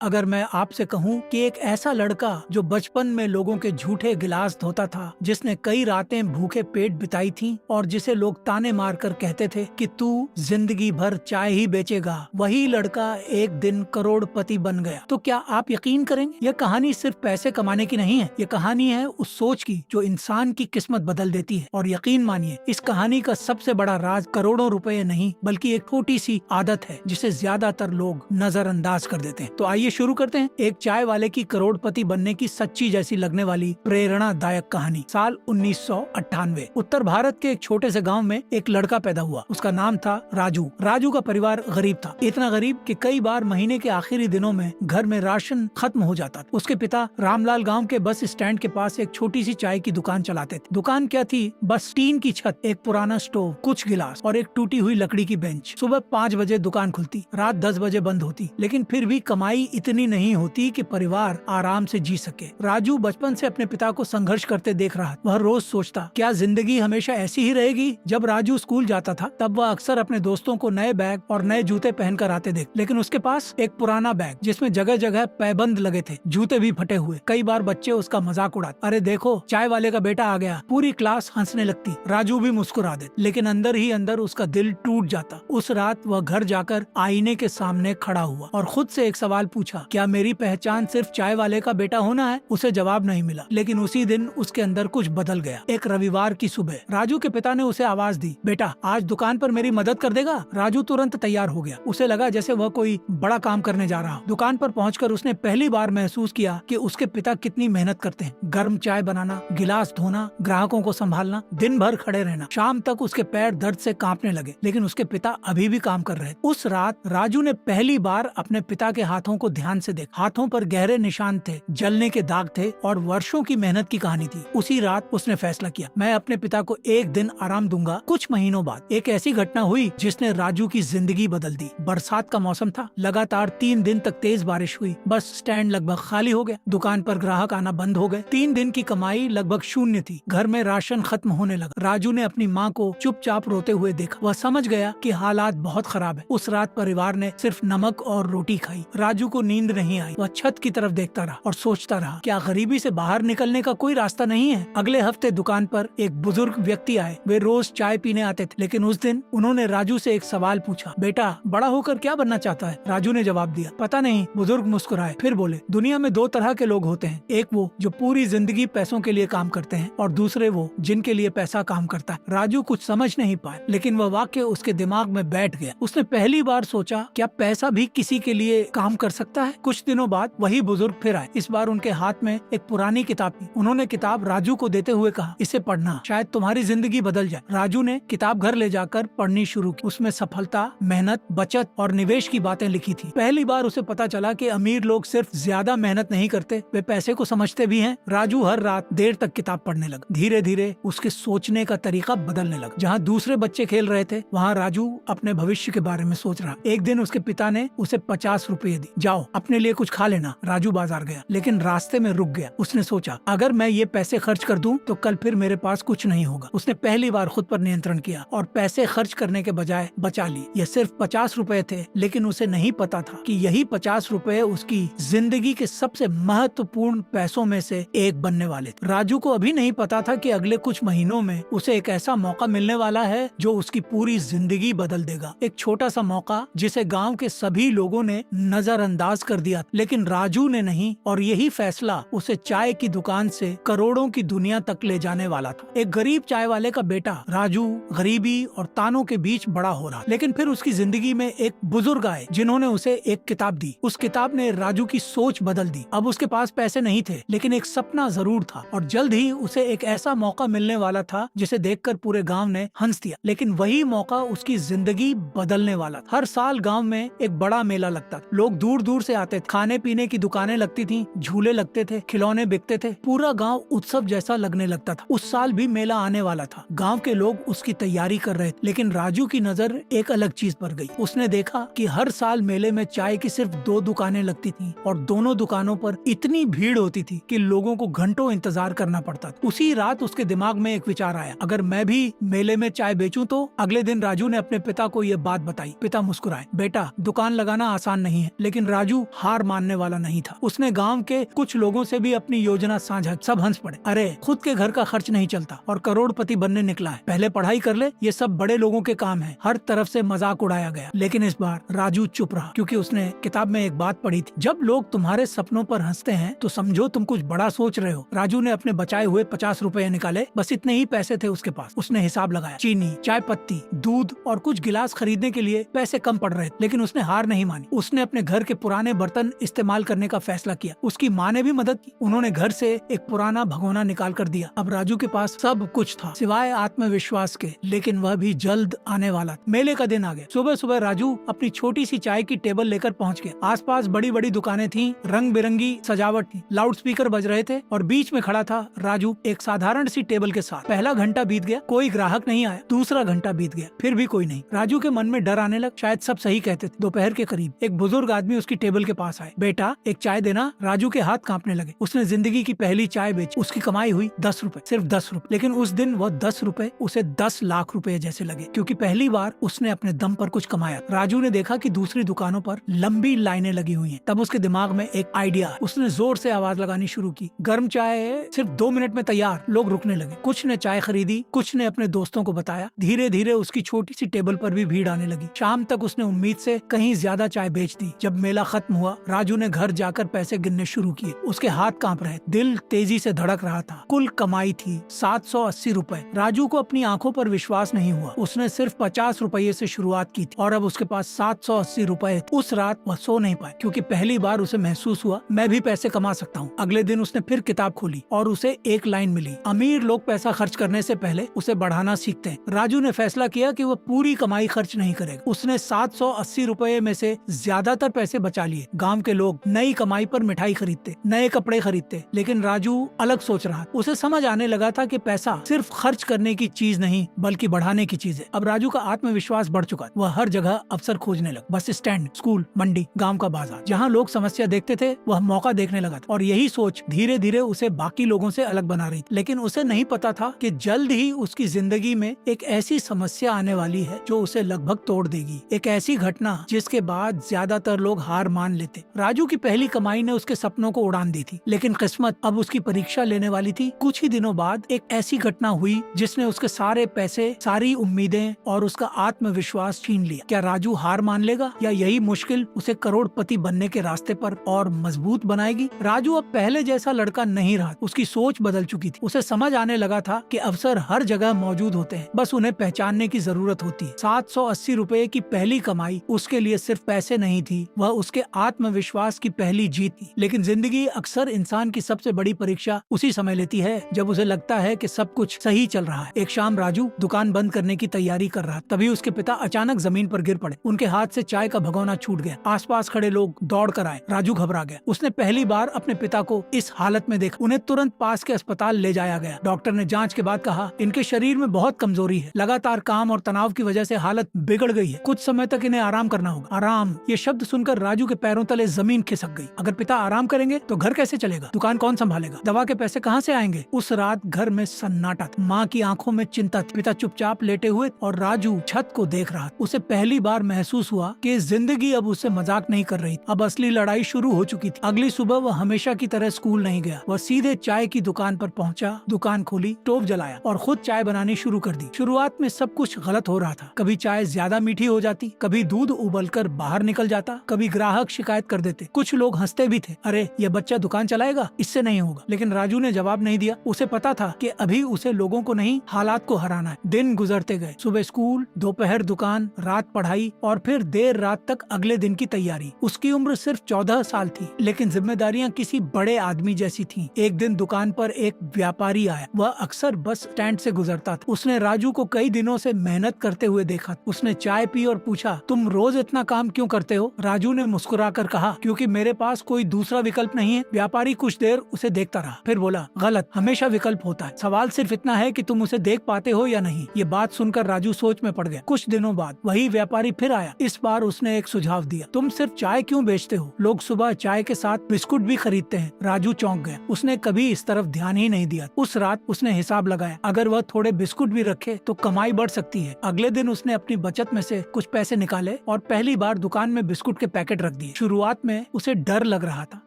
अगर मैं आपसे कहूं कि एक ऐसा लड़का जो बचपन में लोगों के झूठे गिलास धोता था, जिसने कई रातें भूखे पेट बिताई थीं और जिसे लोग ताने मारकर कहते थे कि तू जिंदगी भर चाय ही बेचेगा, वही लड़का एक दिन करोड़पति बन गया। तो क्या आप यकीन करेंगे, यह कहानी सिर्फ पैसे कमाने की नहीं है। यह कहानी है उस सोच की जो इंसान की किस्मत बदल देती है। और यकीन मानिए, इस कहानी का सबसे बड़ा राज करोड़ों रुपए नहीं, बल्कि एक छोटी सी आदत है जिसे ज्यादातर लोग नजरअंदाज कर देते हैं। तो आइए शुरू करते हैं एक चाय वाले की करोड़पति बनने की सच्ची जैसी लगने वाली प्रेरणादायक कहानी। साल 1998 उत्तर भारत के एक छोटे से गांव में एक लड़का पैदा हुआ। उसका नाम था राजू। राजू का परिवार गरीब था, इतना गरीब कि कई बार महीने के आखिरी दिनों में घर में राशन खत्म हो जाता था। उसके पिता रामलाल गांव के बस स्टैंड के पास एक छोटी सी चाय की दुकान चलाते थे। दुकान क्या थी, बस टीन की छत, एक पुराना स्टोव, कुछ गिलास और एक टूटी हुई लकड़ी की बेंच। सुबह 5 बजे दुकान खुलती, रात 10 बजे बंद होती, लेकिन फिर भी कमाई इतनी नहीं होती कि परिवार आराम से जी सके। राजू बचपन से अपने पिता को संघर्ष करते देख रहा। वह रोज सोचता, क्या जिंदगी हमेशा ऐसी ही रहेगी। जब राजू स्कूल जाता था तब वह अक्सर अपने दोस्तों को नए बैग और नए जूते पहनकर आते देख, लेकिन उसके पास एक पुराना बैग जिसमें जगह जगह पैबंद लगे थे, जूते भी फटे हुए। कई बार बच्चे उसका मजाक उड़ाते, अरे देखो चाय वाले का बेटा आ गया। पूरी क्लास हंसने लगती, राजू भी मुस्कुरा देता, लेकिन अंदर ही अंदर उसका दिल टूट जाता। उस रात वह घर जाकर आईने के सामने खड़ा हुआ और खुद से एक सवाल पूछा, क्या मेरी पहचान सिर्फ चाय वाले का बेटा होना है। उसे जवाब नहीं मिला, लेकिन उसी दिन उसके अंदर कुछ बदल गया। एक रविवार की सुबह राजू के पिता ने उसे आवाज दी, बेटा आज दुकान पर मेरी मदद कर देगा। राजू तुरंत तैयार हो गया। उसे लगा जैसे वह कोई बड़ा काम करने जा रहा हो। दुकान पर पहुंचकर उसने पहली बार महसूस किया कि उसके पिता कितनी मेहनत करते हैं। गर्म चाय बनाना, गिलास धोना, ग्राहकों को संभालना, दिन भर खड़े रहना। शाम तक उसके पैर दर्द से कांपने लगे, लेकिन उसके पिता अभी भी काम कर रहे। उस रात राजू ने पहली बार अपने पिता के हाथों को ध्यान से देखा। हाथों पर गहरे निशान थे, जलने के दाग थे और वर्षों की मेहनत की कहानी थी। उसी रात उसने फैसला किया, मैं अपने पिता को एक दिन आराम दूंगा। कुछ महीनों बाद एक ऐसी घटना हुई जिसने राजू की जिंदगी बदल दी। बरसात का मौसम था, लगातार 3 दिन तक तेज बारिश हुई। बस स्टैंड लगभग खाली हो गया, दुकान पर ग्राहक आना बंद हो गए। 3 दिन की कमाई लगभग शून्य थी। घर में राशन खत्म होने लगा। राजू ने अपनी माँ को चुपचाप रोते हुए देखा। वह समझ गया कि हालात बहुत खराब है। उस रात परिवार ने सिर्फ नमक और रोटी खाई। राजू को नींद नहीं आई। वह छत की तरफ देखता रहा और सोचता रहा, क्या गरीबी से बाहर निकलने का कोई रास्ता नहीं है। अगले हफ्ते दुकान पर एक बुजुर्ग व्यक्ति आए। वे रोज चाय पीने आते थे, लेकिन उस दिन उन्होंने राजू से एक सवाल पूछा, बेटा बड़ा होकर क्या बनना चाहता है। राजू ने जवाब दिया, पता नहीं। बुजुर्ग मुस्कुराए, फिर बोले, दुनिया में 2 तरह के लोग होते हैं, एक वो जो पूरी जिंदगी पैसों के लिए काम करते हैं और दूसरे वो जिनके लिए पैसा काम करता है। राजू कुछ समझ नहीं पाया, लेकिन वह वाक्य उसके दिमाग में बैठ गया। उसने पहली बार सोचा, क्या पैसा भी किसी के लिए काम कर सकता है। कुछ दिनों बाद वही बुजुर्ग फिर आए। इस बार उनके हाथ में एक पुरानी किताब थी। उन्होंने किताब राजू को देते हुए कहा, इसे पढ़ना, शायद तुम्हारी जिंदगी बदल जाए। राजू ने किताब घर ले जाकर पढ़नी शुरू की। उसमें सफलता, मेहनत, बचत और निवेश की बातें लिखी थी। पहली बार उसे पता चला कि अमीर लोग सिर्फ ज्यादा मेहनत नहीं करते, वे पैसे को समझते भी हैं। राजू हर रात देर तक किताब पढ़ने लगा। धीरे धीरे उसके सोचने का तरीका बदलने लगा। जहाँ दूसरे बच्चे खेल रहे थे, वहाँ राजू अपने भविष्य के बारे में सोच रहा। एक दिन उसके पिता ने उसे 50 रुपए दी, जाओ अपने लिए कुछ खा लेना। राजू बाजार गया, लेकिन रास्ते में रुक गया। उसने सोचा, अगर मैं ये पैसे खर्च कर दूं तो कल फिर मेरे पास कुछ नहीं होगा। उसने पहली बार खुद पर नियंत्रण किया और पैसे खर्च करने के बजाय बचा ली। ये सिर्फ 50 रुपए थे, लेकिन उसे नहीं पता था कि यही 50 रुपए उसकी जिंदगी के सबसे महत्वपूर्ण पैसों में से एक बनने वाले थे। राजू को अभी नहीं पता था कि अगले कुछ महीनों में उसे एक ऐसा मौका मिलने वाला है जो उसकी पूरी जिंदगी बदल देगा। एक छोटा सा मौका जिसे गांव के सभी लोगों ने नजरअंदाज कर दिया, लेकिन राजू ने नहीं। और यही फैसला उसे चाय की दुकान से करोड़ों की दुनिया तक ले जाने वाला था। एक गरीब चाय वाले का बेटा राजू गरीबी और तानों के बीच बड़ा हो रहा, लेकिन फिर उसकी जिंदगी में एक बुजुर्ग आए जिन्होंने उसे एक किताब दी। उस किताब ने राजू की सोच बदल दी। अब उसके पास पैसे नहीं थे, लेकिन एक सपना जरूर था और जल्द ही उसे एक ऐसा मौका मिलने वाला था जिसे देखकर पूरे गांव ने हंस दिया। लेकिन वही मौका उसकी जिंदगी बदलने वाला था। हर साल गांव में एक बड़ा मेला लगता था। लोग दूर दूर से आते थे। खाने पीने की दुकानें लगती थीं, झूले लगते थे, खिलौने बिकते थे। पूरा गांव उत्सव जैसा लगने लगता था। उस साल भी मेला आने वाला था। गांव के लोग उसकी तैयारी कर रहे थे, लेकिन राजू की नजर एक अलग चीज पर गई। उसने देखा कि हर साल मेले में चाय की सिर्फ 2 दुकानें लगती थीं और दोनों दुकानों पर इतनी भीड़ होती थी कि लोगों को घंटों इंतजार करना पड़ता था। उसी रात उसके दिमाग में एक विचार आया, अगर मैं भी मेले में चाय बेचूं तो। अगले दिन राजू ने अपने पिता को ये बात बताई। पिता मुस्कुराए, बेटा दुकान लगाना आसान नहीं है, लेकिन राजू राजू हार मानने वाला नहीं था। उसने गांव के कुछ लोगों से भी अपनी योजना साझा। सब हंस पड़े। अरे खुद के घर का खर्च नहीं चलता और करोड़पति बनने निकला है, पहले पढ़ाई कर ले, ये सब बड़े लोगों के काम है। हर तरफ से मजाक उड़ाया गया। लेकिन इस बार राजू चुप रहा, क्योंकि उसने किताब में एक बात पढ़ी थी, जब लोग तुम्हारे सपनों पर हंसते हैं तो समझो तुम कुछ बड़ा सोच रहे हो। राजू ने अपने बचाए हुए 50 रुपए निकाले। बस इतने ही पैसे थे उसके पास। उसने हिसाब लगाया। चीनी, चाय पत्ती, दूध और कुछ गिलास खरीदने के लिए पैसे कम पड़ रहे थे, लेकिन उसने हार नहीं मानी। उसने अपने घर के पुराने बर्तन इस्तेमाल करने का फैसला किया। उसकी माँ ने भी मदद की। उन्होंने घर से एक पुराना भगोना निकाल कर दिया। अब राजू के पास सब कुछ था सिवाय आत्मविश्वास के, लेकिन वह भी जल्द आने वाला। मेले का दिन आ गया। सुबह सुबह राजू अपनी छोटी सी चाय की टेबल लेकर पहुंच गया। आसपास बड़ी बड़ी दुकानें थीं, रंग बिरंगी सजावट थी, लाउड स्पीकर बज रहे थे और बीच में खड़ा था राजू एक साधारण सी टेबल के साथ। पहला घंटा बीत गया, कोई ग्राहक नहीं आया। दूसरा घंटा बीत गया, फिर भी कोई नहीं। राजू के मन में डर आने लग, शायद सब सही कहते थे। दोपहर के करीब एक बुजुर्ग आदमी उसकी टेबल के पास आए। बेटा एक चाय देना। राजू के हाथ कांपने लगे। उसने जिंदगी की पहली चाय बेची। उसकी कमाई हुई 10 रुपए, सिर्फ 10 रुपए। लेकिन उस दिन वह 10 रुपए उसे 10 लाख रुपए जैसे लगे, क्योंकि पहली बार उसने अपने दम पर कुछ कमाया। राजू ने देखा कि दूसरी दुकानों पर लंबी लाइनें लगी हुई हैं। तब उसके दिमाग में एक आइडिया। उसने जोर से आवाज लगानी शुरू की, गर्म चाय सिर्फ 2 मिनट में तैयार। लोग रुकने लगे। कुछ ने चाय खरीदी, कुछ ने अपने दोस्तों को बताया। धीरे धीरे उसकी छोटी सी टेबल पर भी भीड़ आने लगी। शाम तक उसने उम्मीद से कहीं ज्यादा चाय बेच दी। जब मेला खत्म हुआ, राजू ने घर जाकर पैसे गिनने शुरू किए। उसके हाथ कांप रहे, दिल तेजी से धड़क रहा था। कुल कमाई थी 780 रुपए। राजू को अपनी आंखों पर विश्वास नहीं हुआ। उसने सिर्फ 50 रुपये से शुरुआत की थी और अब उसके पास 780 रुपए थे। उस रात वह सो नहीं पाया, क्योंकि पहली बार उसे महसूस हुआ, मैं भी पैसे कमा सकता हूँ। अगले दिन उसने फिर किताब खोली और उसे एक लाइन मिली, अमीर लोग पैसा खर्च करने से पहले उसे बढ़ाना सीखते हैं। राजू ने फैसला किया कि वह पूरी कमाई खर्च नहीं करेगा। उसने 780 रुपए में से ज्यादातर पैसे बचा लिए। गांव के लोग नई कमाई पर मिठाई खरीदते, नए कपड़े खरीदते, लेकिन राजू अलग सोच रहा। उसे समझ आने लगा था कि पैसा सिर्फ खर्च करने की चीज नहीं, बल्कि बढ़ाने की चीज है। अब राजू का आत्मविश्वास बढ़ चुका। वह हर जगह अवसर खोजने लगा। बस स्टैंड, स्कूल, मंडी, गांव का बाजार, जहां लोग समस्या देखते थे वह मौका देखने लगा था। और यही सोच धीरे धीरे उसे बाकी लोगों से अलग बना रही थी। लेकिन उसे नहीं पता था कि जल्द ही उसकी जिंदगी में एक ऐसी समस्या आने वाली है जो उसे लगभग तोड़ देगी। एक ऐसी घटना जिसके बाद ज्यादातर लोग हार मान लेते। राजू की पहली कमाई ने उसके सपनों को उड़ान दी थी, लेकिन किस्मत अब उसकी परीक्षा लेने वाली थी। कुछ ही दिनों बाद एक ऐसी घटना हुई जिसने उसके सारे पैसे, सारी उम्मीदें और उसका आत्मविश्वास छीन लिया। क्या राजू हार मान लेगा, या यही मुश्किल उसे करोड़पति बनने के रास्ते पर और मजबूत बनाएगी? राजू अब पहले जैसा लड़का नहीं रहा। उसकी सोच बदल चुकी थी। उसे समझ आने लगा था कि अवसर हर जगह मौजूद होते हैं, बस उन्हें पहचानने की जरूरत होती है। 780 रुपए की पहली कमाई उसके लिए सिर्फ पैसे नहीं थी, वह उसके आत्मविश्वास की पहली जीत थी। लेकिन जिंदगी अक्सर इंसान की सबसे बड़ी परीक्षा उसी समय लेती है जब उसे लगता है कि सब कुछ सही चल रहा है। एक शाम राजू दुकान बंद करने की तैयारी कर रहा, तभी उसके पिता अचानक जमीन पर गिर पड़े। उनके हाथ से चाय का भगोना छूट गया। आसपास खड़े लोग दौड़ कर आए। राजू घबरा गया। उसने पहली बार अपने पिता को इस हालत में देखा। उन्हें तुरंत पास के अस्पताल ले जाया गया। डॉक्टर ने जांच के बाद कहा, इनके शरीर में बहुत कमजोरी है, लगातार काम और तनाव की वजह से हालत बिगड़ गई है, कुछ समय तक इन्हें आराम करना होगा। आराम, ये शब्द सुनकर राजू के पैरों तले जमीन खिसक गई। अगर पिता आराम करेंगे तो घर कैसे चलेगा, दुकान कौन संभालेगा, दवा के पैसे कहाँ से आएंगे? उस रात घर में सन्नाटा था। माँ की आंखों में चिंता थी। पिता चुपचाप लेटे हुए और राजू छत को देख रहा। उसे पहली बार महसूस हुआ कि जिंदगी अब उससे मजाक नहीं कर रही। अब असली लड़ाई शुरू हो चुकी थी। अगली सुबह वह हमेशा की तरह स्कूल नहीं गया। वह सीधे चाय की दुकान पर पहुंचा, दुकान खोली, स्टोव जलाया और खुद चाय बनानी शुरू कर दी। शुरुआत में सब कुछ गलत हो रहा था। कभी चाय ज्यादा मीठी हो जाती, कभी दूध उबलकर बाहर निकल जाता, कभी ग्राहक शिकायत कर देते। कुछ लोग हंसते भी थे, अरे ये बच्चा दुकान चलाएगा, इससे नहीं होगा। लेकिन राजू ने जवाब नहीं दिया। उसे पता था कि अभी उसे लोगों को नहीं, हालात को हराना है। दिन गुजरते गए। सुबह स्कूल, दोपहर दुकान, रात पढ़ाई और फिर देर रात तक अगले दिन की तैयारी। उसकी उम्र सिर्फ 14 साल थी, लेकिन जिम्मेदारियां किसी बड़े आदमी जैसी थीं। एक दिन दुकान पर एक व्यापारी आया। वह अक्सर बस स्टैंड से गुजरता था। उसने राजू को कई दिनों से मेहनत करते हुए देखा। उसने चाय पी और पूछा, तुम रोज इतना काम क्यों करते हो? राजू ने मुस्कुराकर कहा, क्योंकि मेरे पास कोई दूसरा विकल्प नहीं है। व्यापारी कुछ देर उसे देखता रहा, फिर बोला, गलत, हमेशा विकल्प होता है, सवाल सिर्फ इतना है कि तुम उसे देख पाते हो या नहीं। ये बात सुनकर राजू सोच में पड़ गया। कुछ दिनों बाद वही व्यापारी फिर आया। इस बार उसने एक सुझाव दिया, तुम सिर्फ चाय क्यों बेचते हो? लोग सुबह चाय के साथ बिस्कुट भी खरीदते हैं। राजू चौंक गया। उसने कभी इस तरफ ध्यान ही नहीं दिया। उस रात उसने हिसाब लगाया, अगर वह थोड़े बिस्कुट भी रखे तो कमाई बढ़ सकती है। अगले दिन उसने अपनी बचत में से कुछ पैसे निकाले और पहली बार दुकान में बिस्कुट के पैकेट रख दिए। दिए। शुरुआत में उसे डर लग रहा था,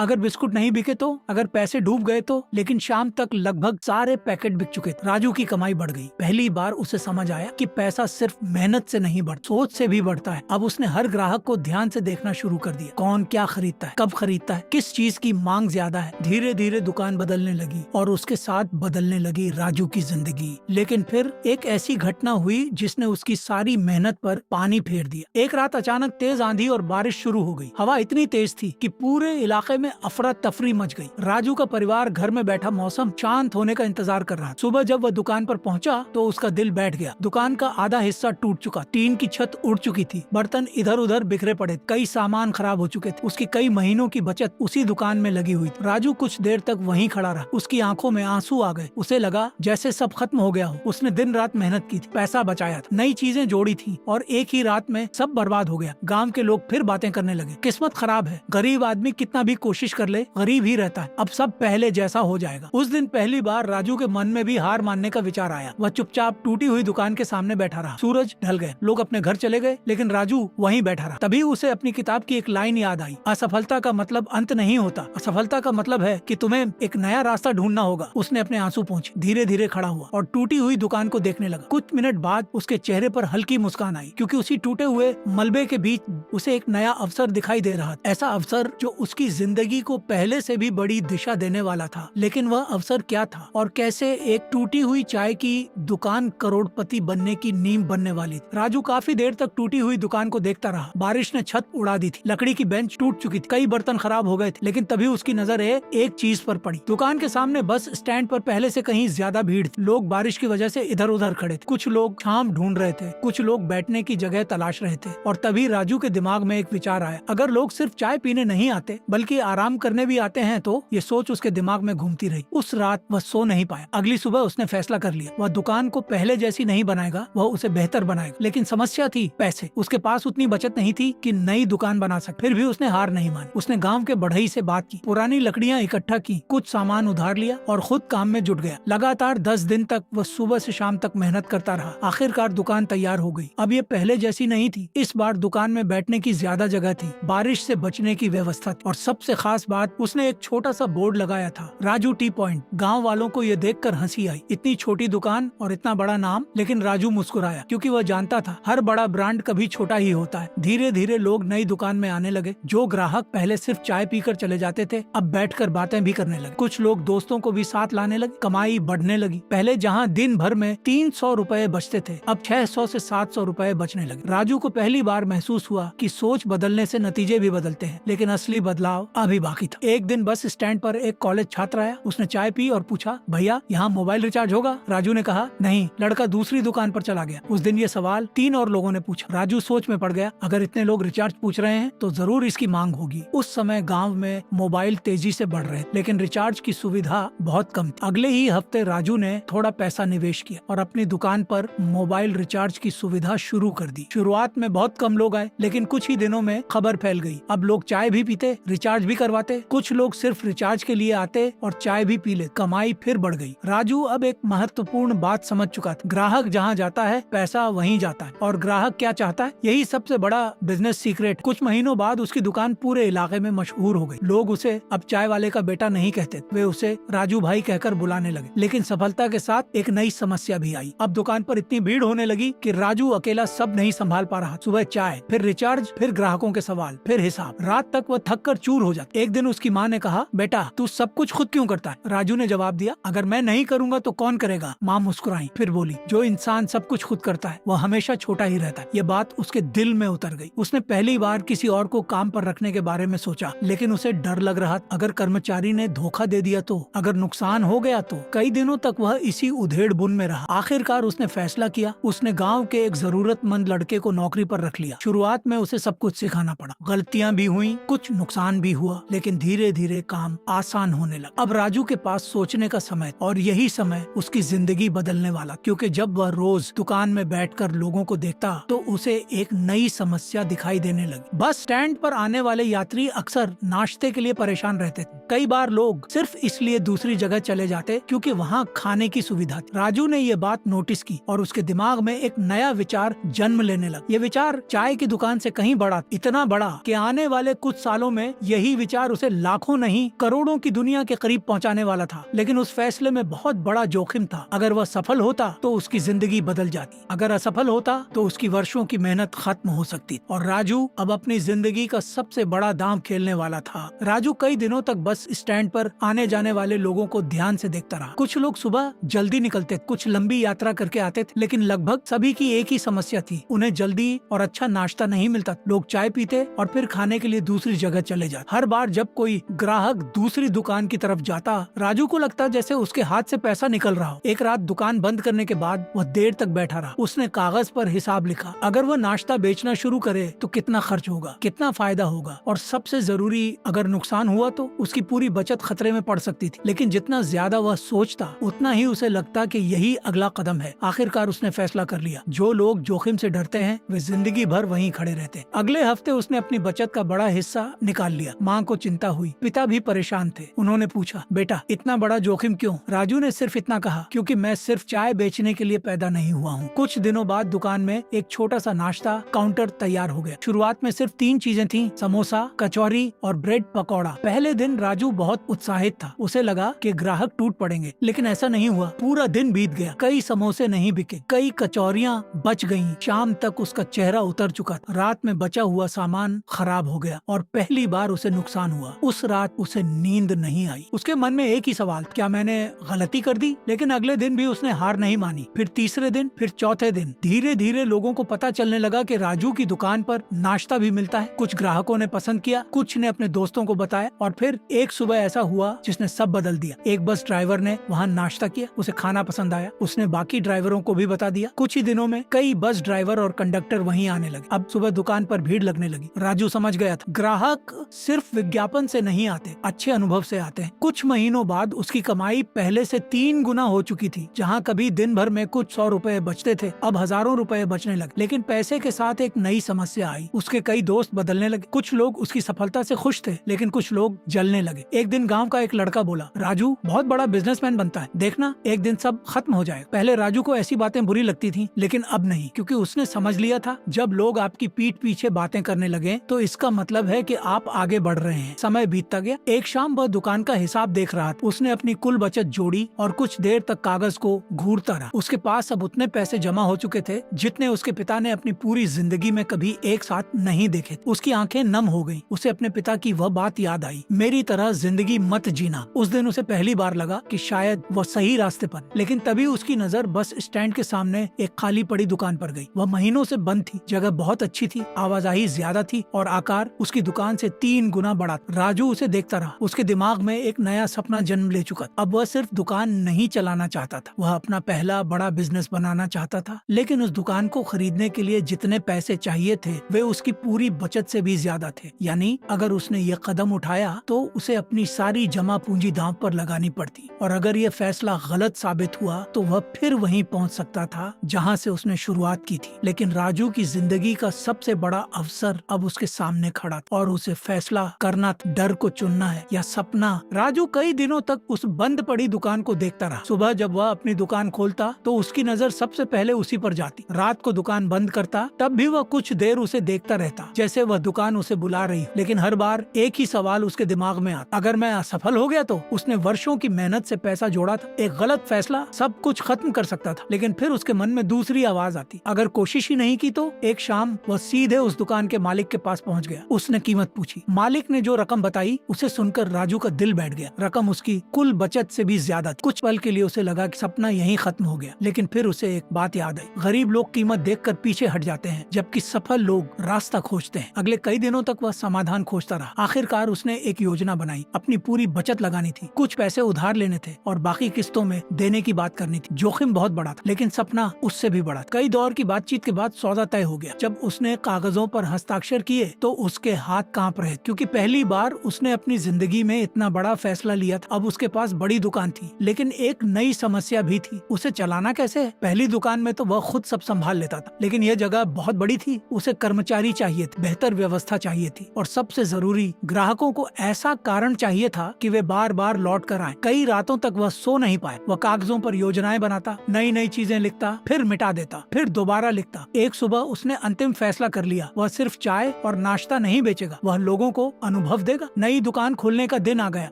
अगर बिस्कुट नहीं बिके तो, अगर पैसे डूब गए तो, लेकिन शाम तक लगभग सारे पैकेट बिक चुके थे। राजू की कमाई बढ़ गई। पहली बार उसे समझ आया कि पैसा सिर्फ मेहनत से नहीं बढ़ता, सोच से भी बढ़ता है। अब उसने हर ग्राहक को ध्यान से देखना शुरू कर दिया, कौन क्या खरीदता है, कब खरीदता है, किस चीज की मांग ज्यादा है। धीरे धीरे दुकान बदलने लगी और उसके साथ बदलने लगी राजू की जिंदगी। लेकिन फिर एक ऐसी घटना हुई जिसने उसकी सारी मेहनत पर पानी फेर दिया। एक रात अचानक तेज आंधी और बारिश शुरू हो गई। हवा इतनी तेज थी कि पूरे इलाके में अफरा तफरी मच गई। राजू का परिवार घर में बैठा मौसम शांत होने का इंतजार कर रहा। सुबह जब वह दुकान पर पहुंचा तो उसका दिल बैठ गया। दुकान का आधा हिस्सा टूट चुका, टीन की छत उड़ चुकी थी, बर्तन इधर उधर बिखरे पड़े, कई सामान खराब हो चुके थे। उसकी कई महीनों की बचत उसी दुकान में लगी हुई थी। राजू कुछ देर तक वहीं खड़ा रहा। उसकी आंखों में आंसू आ गए। उसे लगा जैसे सब खत्म हो गया हो। उसने दिन रात मेहनत की थी, पैसा बचाया था, नई चीजें जोड़ी थी और एक ही रात में सब बर्बाद हो गया। गांव के लोग फिर बातें करने लगे, किस्मत खराब है, गरीब आदमी कितना भी कोशिश कर ले गरीब ही रहता है, अब सब पहले जैसा हो जाएगा। उस दिन पहली बार राजू के मन में भी हार मानने का विचार आया। वह चुपचाप टूटी हुई दुकान के सामने बैठा रहा। सूरज ढल गए, लोग अपने घर चले गए, लेकिन राजू वहीं बैठा रहा। तभी उसे अपनी किताब की एक लाइन याद आई, असफलता का मतलब अंत नहीं होता, असफलता का मतलब है कि तुम्हें एक नया रास्ता ढूंढना होगा। उसने अपने आंसू पोंछे, धीरे धीरे खड़ा हुआ और टूटी हुई दुकान को देखने लगा। कुछ मिनट बाद उसके चेहरे पर हल्की मुस्कान आई, क्योंकि उसी टूटे हुए मलबे के बीच उसे एक नया अवसर दिखाई दे रहा था। ऐसा अवसर जो उसकी जिंदगी को पहले से भी बड़ी दिशा देने वाला था। लेकिन वह अवसर क्या था और कैसे एक टूटी हुई चाय की दुकान करोड़पति बनने की नींव बनने वाली थी। राजू काफी देर तक टूटी हुई दुकान को देखता रहा। बारिश ने छत उड़ा दी थी, लकड़ी की बेंच टूट चुकी थी, कई बर्तन खराब हो गए थे, लेकिन तभी उसकी नजर एक चीज पर पड़ी। दुकान के सामने बस स्टैंड पर पहले से कहीं ज्यादा भीड़ थी। लोग बारिश की वजह से इधर उधर खड़े थे, कुछ लोग छांव ढूंढ रहे थे, कुछ लोग बैठने की जगह तलाश रहे थे। और तभी राजू के दिमाग में एक विचार आया, अगर लोग सिर्फ चाय पीने नहीं आते बल्कि आराम करने भी आते हैं तो। ये सोच उसके दिमाग में घूमती रही। उस रात वह सो नहीं पाया। अगली सुबह उसने फैसला कर लिया, वह दुकान को पहले जैसी नहीं बनाएगा, वह उसे बेहतर बनाएगा। लेकिन समस्या थी पैसे। उसके पास उतनी बचत नहीं थी कि नई दुकान बना सके। फिर भी उसने हार नहीं मानी। उसने गांव के बढ़ई से बात की, पुरानी लकड़ियां इकट्ठा की, कुछ सामान उधार लिया और खुद काम में जुट गया। लगातार 10 दिन तक वह सुबह से शाम तक मेहनत करता रहा। आखिरकार दुकान तैयार हो गई। अब ये पहले जैसी नहीं थी। इस बार दुकान में बैठने की ज्यादा जगह थी, बारिश से बचने की व्यवस्था थी और सबसे खास बात, उसने एक छोटा सा बोर्ड लगाया था, राजू टी पॉइंट। गांव वालों को ये देखकर हंसी आई। इतनी छोटी दुकान और इतना बड़ा नाम, लेकिन राजू मुस्कुराया, क्योंकि वह जानता था हर बड़ा ब्रांड कभी छोटा ही होता है। धीरे धीरे लोग नई दुकान में आने लगे। जो ग्राहक पहले सिर्फ चाय पीकर चले जाते थे, अब बैठकर बातें भी करने लगे। कुछ लोग दोस्तों को भी साथ लाने लगे। कमाई बढ़ने लगी। पहले जहाँ दिन भर में 300 रुपए बचते थे, अब 600 से 700 रुपए बचने लगे। राजू को पहली बार महसूस हुआ कि सोच बदलने से नतीजे भी बदलते हैं, लेकिन असली बदलाव अभी बाकी था। एक दिन बस स्टैंड पर एक कॉलेज छात्र आया। उसने चाय पी और पूछा, भैया यहाँ मोबाइल रिचार्ज होगा? राजू ने कहा, नहीं। लड़का दूसरी दुकान पर चला गया। उस दिन ये सवाल 3 और लोगों ने पूछा। राजू सोच में पड़ गया, अगर इतने लोग रिचार्ज पूछ रहे हैं तो जरूर इसकी मांग होगी। उस समय गाँव में मोबाइल तेजी से बढ़ रहे, लेकिन रिचार्ज की सुविधा बहुत कम थी। अगले ही हफ्ते राजू ने थोड़ा पैसा निवेश किया और अपनी दुकान पर मोबाइल रिचार्ज की सुविधा शुरू कर दी। शुरुआत में बहुत कम लोग आए, लेकिन कुछ ही दिनों में खबर फैल गई। अब लोग चाय भी पीते, रिचार्ज भी करवाते। कुछ लोग सिर्फ रिचार्ज के लिए आते और चाय भी पी ले। कमाई फिर बढ़ गई। राजू अब एक महत्वपूर्ण बात समझ चुका था, ग्राहक जहाँ जाता है पैसा वहीं जाता है, और ग्राहक क्या चाहता है यही सबसे बड़ा बिजनेस सीक्रेट। कुछ महीनों बाद उसकी दुकान पूरे इलाके में मशहूर हो गई। लोग उसे अब चाय वाले का बेटा नहीं कहते, वे उसे राजू भाई कहकर बुलाने लगे। लेकिन सफलता के साथ एक नई समस्या भी आई। अब दुकान पर इतनी भीड़ होने लगी कि राजू अकेला सब नहीं संभाल पा रहा। सुबह चाय, फिर रिचार्ज, फिर ग्राहकों के सवाल, फिर हिसाब। रात तक वह थक कर चूर हो जाता। एक दिन उसकी माँ ने कहा, बेटा तू सब कुछ खुद क्यों करता है? राजू ने जवाब दिया, अगर मैं नहीं करूँगा तो कौन करेगा? माँ मुस्कुराई, फिर बोली, जो इंसान सब कुछ खुद करता है वह हमेशा छोटा ही रहता है। ये बात उसके दिल में उतर गई। उसने पहली बार किसी और को काम पर रखने के बारे में सोचा, लेकिन उसे डर लग रहा, अगर कर्मचारी ने धोखा दे दिया तो, अगर नुकसान हो गया तो। कई दिनों तक वह इसी उधेड़ बुन में रहा। आखिरकार उसने फैसला किया। उसने गांव के एक जरूरतमंद लड़के को नौकरी पर रख लिया। शुरुआत में उसे सब कुछ सिखाना पड़ा, गलतियां भी हुई, कुछ नुकसान भी हुआ, लेकिन धीरे धीरे काम आसान होने लगा। अब राजू के पास सोचने का समय, और यही समय उसकी जिंदगी बदलने वाला, क्योंकि जब वह रोज दुकान में बैठकर लोगों को देखता तो उसे एक नई समस्या दिखाई देने लगी। बस स्टैंड पर आने वाले यात्री अक्सर नाश्ते के लिए परेशान रहते थे। कई बार लोग सिर्फ इसलिए दूसरी जगह चले जाते क्योंकि वहाँ खाने की सुविधा थी। राजू ने ये बात नोटिस की और उसके दिमाग में एक नया विचार जन्म लेने लगा। ये विचार चाय की दुकान से कहीं बड़ा, इतना बड़ा कि आने वाले कुछ सालों में यही विचार उसे लाखों नहीं करोड़ों की दुनिया के करीब पहुंचाने वाला था। लेकिन उस फैसले में बहुत बड़ा जोखिम था। अगर वह सफल होता तो उसकी जिंदगी बदल जाती, अगर असफल होता तो उसकी वर्षों की मेहनत खत्म हो सकती। और राजू अब अपनी जिंदगी का सबसे बड़ा दांव खेलने वाला था। राजू कई दिनों तक बस स्टैंड पर आने जाने वाले लोगों को ध्यान से देखता रहा। कुछ लोग सुबह जल्दी निकलते, कुछ लंबी यात्रा करके आते थे, लेकिन लगभग सभी की एक ही समस्या थी, उन्हें जल्दी और अच्छा नाश्ता नहीं मिलता। लोग चाय पीते और फिर खाने के लिए दूसरी जगह चले जाते। हर बार जब कोई ग्राहक दूसरी दुकान की तरफ जाता, राजू को लगता जैसे उसके हाथ से पैसा निकल रहा हो। एक रात दुकान बंद करने के बाद वह देर तक बैठा रहा। उसने कागज पर हिसाब लिखा। अगर वह नाश्ता बेचना शुरू करे तो कितना खर्च होगा, कितना फायदा होगा, और सबसे जरूरी अगर नुकसान हुआ तो उसकी पूरी बचत खतरे में पड़ सकती थी। लेकिन जितना ज्यादा वह सोचता उतना ही उसे लगता कि यही अगला कदम है। आखिरकार उसने फैसला कर लिया, जो लोग जोखिम से डरते हैं वे जिंदगी भर वहीं खड़े रहते हैं। अगले हफ्ते उसने अपनी बचत का बड़ा हिस्सा निकाल लिया। माँ को चिंता हुई, पिता भी परेशान थे। उन्होंने पूछा, बेटा इतना बड़ा जोखिम क्यों? राजू ने सिर्फ इतना कहा, क्योंकि मैं सिर्फ चाय बेचने के लिए पैदा नहीं हुआ हूँ। कुछ दिनों बाद दुकान में एक छोटा सा नाश्ता काउंटर तैयार हो गया। शुरुआत में सिर्फ 3 चीजें थी, समोसा, कचौरी और ब्रेड पकौड़ा। पहले दिन राजू बहुत उत्साहित था। उसे लगा कि ग्राहक टूट पड़ेंगे, लेकिन ऐसा नहीं हुआ। पूरा दिन बीत गया, कई समोसे नहीं बिके, कई कचौरियां बच गईं। शाम तक उसका चेहरा उतर चुका था। रात में बचा हुआ सामान खराब हो गया और पहली बार उसे नुकसान हुआ। उस रात उसे नींद नहीं आई। उसके मन में एक ही सवाल, क्या मैंने गलती कर दी? लेकिन अगले दिन भी उसने हार नहीं मानी। फिर तीसरे दिन, फिर चौथे दिन। धीरे धीरे लोगों को पता चलने लगा कि राजू की दुकान पर नाश्ता भी मिलता है। कुछ ग्राहकों ने पसंद किया, कुछ ने अपने दोस्तों को बताया, और फिर एक सुबह ऐसा हुआ जिसने सब बदल दिया। एक बस ड्राइवर ने वहाँ नाश्ता किया, उसे खाना पसंद आया, उसने बाकी ड्राइवरों को भी बता दिया। कुछ ही दिनों में कई बस ड्राइवर और कंडक्टर वहीं आने लगे। अब सुबह दुकान पर भीड़ लगने लगी। राजू समझ गया था, ग्राहक सिर्फ विज्ञापन से नहीं आते, अच्छे अनुभव से आते हैं। कुछ महीनों बाद उसकी कमाई पहले से 3 गुना हो चुकी थी। जहाँ कभी दिन भर में कुछ 100 रुपए बचते थे, अब हजारों रुपए बचने लगे। लेकिन पैसे के साथ एक नई समस्या आई। उसके कई दोस्त बदलने लगे। कुछ लोग उसकी सफलता से खुश थे, लेकिन कुछ लोग जलने लगे। एक दिन गांव का एक लड़का बोला, राजू बहुत बड़ा बिजनेसमैन बनता है, देखना एक दिन सब खत्म हो जाएगा। पहले राजू को ऐसी बातें बुरी लगती थी, लेकिन अब नहीं, क्योंकि उसने समझ लिया था, जब लोग आपकी पीठ पीछे बातें करने लगे तो इसका मतलब है कि आप आगे बढ़ रहे हैं। समय बीतता गया। एक शाम वह दुकान का हिसाब देख रहा था। उसने अपनी कुल बचत जोड़ी और कुछ देर तक कागज को घूरता रहा। उसके पास अब उतने पैसे जमा हो चुके थे जितने उसके पिता ने अपनी पूरी जिंदगी में कभी एक साथ नहीं देखे। उसकी आंखें नम हो गईं। उसे अपने पिता की वह बात याद आई, मेरी तरह जिंदगी मत जीना। उस दिन उसे पहली बार लगा कि शायद वह सही रास्ते पर। लेकिन तभी उसकी नजर बस स्टैंड के सामने एक खाली पड़ी दुकान पर गई। वह महीनों से बंद थी। जगह बहुत अच्छी थी, आवाजाही ज्यादा थी और आकार उसकी दुकान से 3 गुना बड़ा था। राजू उसे देखता रहा। उसके दिमाग में एक नया सपना जन्म ले चुका था। अब वह सिर्फ दुकान नहीं चलाना चाहता था, वह अपना पहला बड़ा बिजनेस बनाना चाहता था। लेकिन उस दुकान को खरीदने के लिए जितने पैसे चाहिए थे वे उसकी पूरी बचत से भी ज्यादा थे। यानी अगर उसने ये कदम उठाया तो उसे अपनी सारी जमा पूंजी दांव पर लगानी पड़ती, और अगर ये फैसला गलत साबित हुआ तो वह फिर वहीं पहुंच सकता था जहां से उसने शुरुआत की थी। लेकिन राजू की जिंदगी का सबसे बड़ा अवसर अब उसके सामने खड़ा था और उसे फैसला करना, डर को चुनना है या सपना। राजू कई दिनों तक उस बंद पड़ी दुकान को देखता रहा। सुबह जब वह अपनी दुकान खोलता तो उसकी नजर सबसे पहले उसी पर जाती। रात को दुकान बंद करता तब भी वह कुछ देर उसे देखता रहता, जैसे वह दुकान उसे बुला रही। लेकिन हर बार एक ही सवाल उसके दिमाग में आता, अगर मैं असफल हो गया तो? उसने वर्षों की मेहनत से पैसा जोड़ा था, एक गलत फैसला सब कुछ खत्म कर सकता था। लेकिन फिर उसके मन में दूसरी आवाज आती, अगर कोशिश ही नहीं की तो? एक शाम वह सीधे उस दुकान के मालिक के पास पहुंच गया। उसने कीमत पूछी। मालिक ने जो रकम बताई उसे सुनकर राजू का दिल बैठ गया। रकम उसकी कुल बचत से भी ज्यादा थी। कुछ पल के लिए उसे लगा कि सपना यहीं खत्म हो गया। लेकिन फिर उसे एक बात याद आई, गरीब लोग कीमत देखकर पीछे हट जाते हैं, जबकि सफल लोग रास्ता खोजते हैं। अगले कई दिनों तक वह समाधान खोजता रहा। आखिरकार उसने एक योजना बनाई। अपनी पूरी बचत लगानी थी, कुछ पैसे उधार लेने थे और बाकी किस्तों में देने की बात करनी थी। जोखिम बहुत बड़ा था, लेकिन सपना उससे भी बड़ा था। कई दौर की बातचीत के बाद सौदा तय हो गया। जब उसने कागजों पर हस्ताक्षर किए तो उसके हाथ कांप रहे, क्योंकि पहली बार उसने अपनी जिंदगी में इतना बड़ा फैसला लिया था। अब उसके पास बड़ी दुकान थी, लेकिन एक नई समस्या भी थी, उसे चलाना कैसे? पहली दुकान में तो वह खुद सब संभाल लेता था, लेकिन यह जगह बहुत बड़ी थी। उसे कर्मचारी चाहिए थे, बेहतर व्यवस्था चाहिए थी, और सबसे जरूरी, ग्राहकों को ऐसा कारण चाहिए था कि वे बार बार लौट कर आए। कई रातों तक वह सो नहीं पाए। वह कागजों पर योजनाएं बनाता, नई नई चीजें लिखता, फिर मिटा देता, फिर दोबारा लिखता। एक सुबह उसने अंतिम फैसला कर लिया, वह सिर्फ चाय और और नाश्ता नहीं बेचेगा, वह लोगों को अनुभव देगा। नई दुकान खोलने का दिन आ गया।